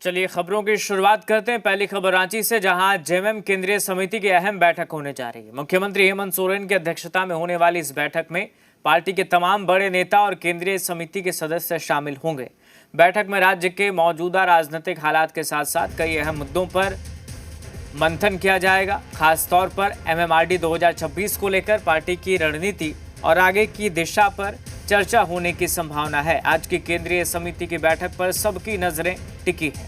चलिए खबरों की शुरुआत करते हैं। पहली खबर रांची से, जहां जेएमएम केंद्रीय समिति की अहम बैठक होने जा रही है। मुख्यमंत्री हेमंत सोरेन की अध्यक्षता में होने वाली इस बैठक में पार्टी के तमाम बड़े नेता और केंद्रीय समिति के सदस्य शामिल होंगे। बैठक में राज्य के मौजूदा राजनीतिक हालात के साथ साथ कई अहम मुद्दों पर मंथन किया जाएगा। खासतौर पर एमएमआरडी 2026 को लेकर पार्टी की रणनीति और आगे की दिशा पर चर्चा होने की संभावना है। आज की केंद्रीय समिति की बैठक पर सबकी नजरें टिकी हैं।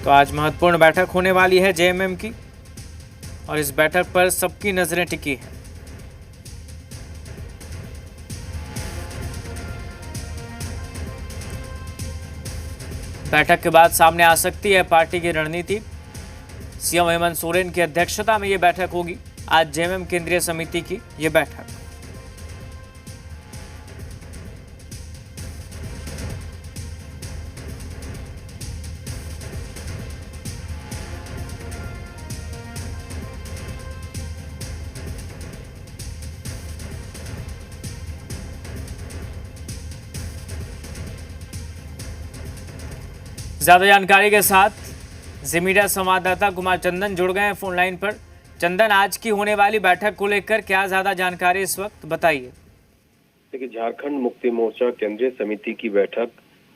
तो आज महत्वपूर्ण बैठक होने वाली है जेएमएम की और इस बैठक पर सबकी नजरें टिकी हैं। बैठक के बाद सामने आ सकती है पार्टी की रणनीति। सीएम हेमंत सोरेन की अध्यक्षता में यह बैठक होगी। आज जेएमएम केंद्रीय समिति की यह बैठक। ज्यादा जानकारी के साथ जी मीडिया संवाददाता कुमार चंदन जुड़ गए हैं फोन लाइन पर। चंदन, आज की होने वाली बैठक को लेकर क्या ज्यादा जानकारी इस वक्त बताइए। देखिए, झारखंड मुक्ति मोर्चा केंद्रीय समिति की बैठक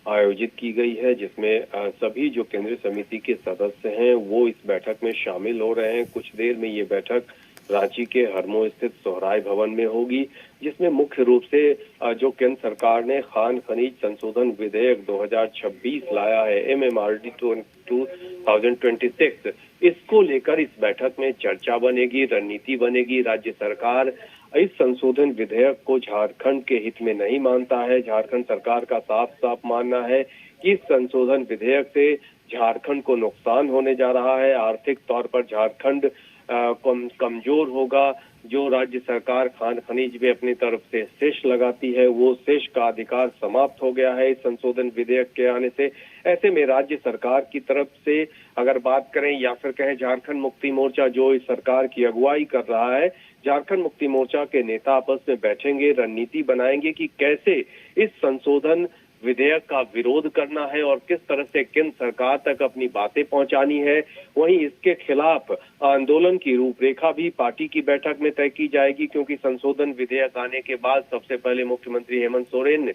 आयोजित की गई है, जिसमें सभी जो केंद्रीय समिति के सदस्य हैं वो इस बैठक में शामिल हो रहे हैं। कुछ देर में ये बैठक रांची के हरमो स्थित सोहराय भवन में होगी, जिसमें मुख्य रूप से जो केंद्र सरकार ने खान खनिज संशोधन विधेयक 2026 लाया है, एमएमआरडी 2026, इसको लेकर इस बैठक में चर्चा बनेगी, रणनीति बनेगी। राज्य सरकार इस संशोधन विधेयक को झारखंड के हित में नहीं मानता है। झारखंड सरकार का साफ साफ मानना है कि इस संशोधन विधेयक से झारखंड को नुकसान होने जा रहा है। आर्थिक तौर पर झारखंड कमजोर होगा। जो राज्य सरकार खान खनिज में अपनी तरफ से सेस लगाती है, वो सेस का अधिकार समाप्त हो गया है इस संशोधन विधेयक के आने से। ऐसे में राज्य सरकार की तरफ से अगर बात करें या फिर कहें, झारखंड मुक्ति मोर्चा जो इस सरकार की अगुवाई कर रहा है, झारखंड मुक्ति मोर्चा के नेता आपस में बैठेंगे, रणनीति बनाएंगे कि कैसे इस संशोधन विधेयक का विरोध करना है और किस तरह से केंद्र सरकार तक अपनी बातें पहुंचानी है। वहीं इसके खिलाफ आंदोलन की रूपरेखा भी पार्टी की बैठक में तय की जाएगी, क्योंकि संशोधन विधेयक आने के बाद सबसे पहले मुख्यमंत्री हेमंत सोरेन ने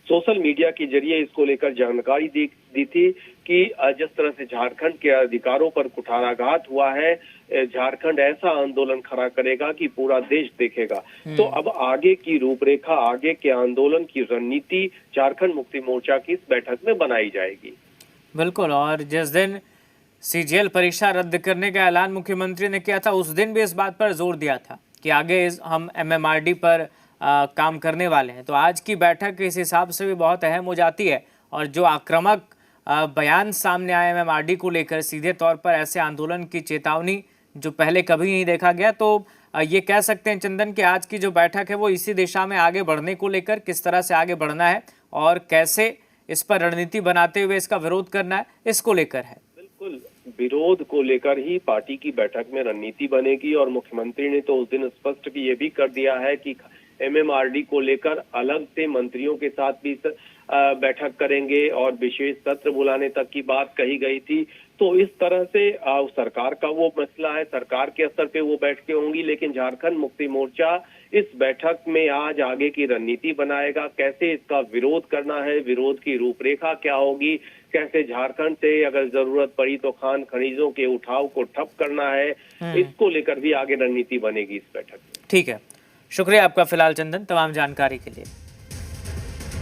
सोशल मीडिया के जरिए इसको लेकर जानकारी दी थी कि जिस तरह से झारखंड के अधिकारों पर कुठाराघात हुआ है, झारखंड ऐसा आंदोलन खड़ा करेगा कि पूरा देश देखेगा। तो अब आगे की रूपरेखा, आगे के आंदोलन की रणनीति झारखंड मुक्ति मोर्चा की इस बैठक में बनाई जाएगी। बिल्कुल, और जिस दिन सीजीएल परीक्षा रद्द करने का ऐलान मुख्यमंत्री ने किया था, उस दिन भी इस बात पर जोर दिया था कि आगे हम एमएमआरडी पर काम करने वाले हैं। तो आज की बैठक इस हिसाब से भी बहुत अहम हो जाती है और जो आक्रामक बयान सामने आए एमएमआरडी को लेकर, सीधे तौर पर ऐसे आंदोलन की चेतावनी जो पहले कभी नहीं देखा गया। तो ये कह सकते हैं चंदन कि आज की जो बैठक है वो इसी दिशा में आगे बढ़ने को लेकर, किस तरह से आगे बढ़ना है और कैसे इस पर रणनीति बनाते हुए इसका विरोध करना है, इसको लेकर है। बिल्कुल, विरोध को लेकर ही पार्टी की बैठक में रणनीति बनेगी। और मुख्यमंत्री ने तो उस दिन स्पष्ट ये भी कर दिया है कि एमएमआरडी को लेकर अलग से मंत्रियों के साथ भी बैठक करेंगे और विशेष सत्र बुलाने तक की बात कही गई थी। तो इस तरह से सरकार का वो मसला है, सरकार के स्तर पे वो बैठकें होंगी, लेकिन झारखंड मुक्ति मोर्चा इस बैठक में आज आगे की रणनीति बनाएगा। कैसे इसका विरोध करना है, विरोध की रूपरेखा क्या होगी, कैसे झारखंड से अगर जरूरत पड़ी तो खान खनिजों के उठाव को ठप करना है, इसको लेकर भी आगे रणनीति बनेगी इस बैठक में। ठीक है, शुक्रिया आपका फिलहाल चंदन तमाम जानकारी के लिए।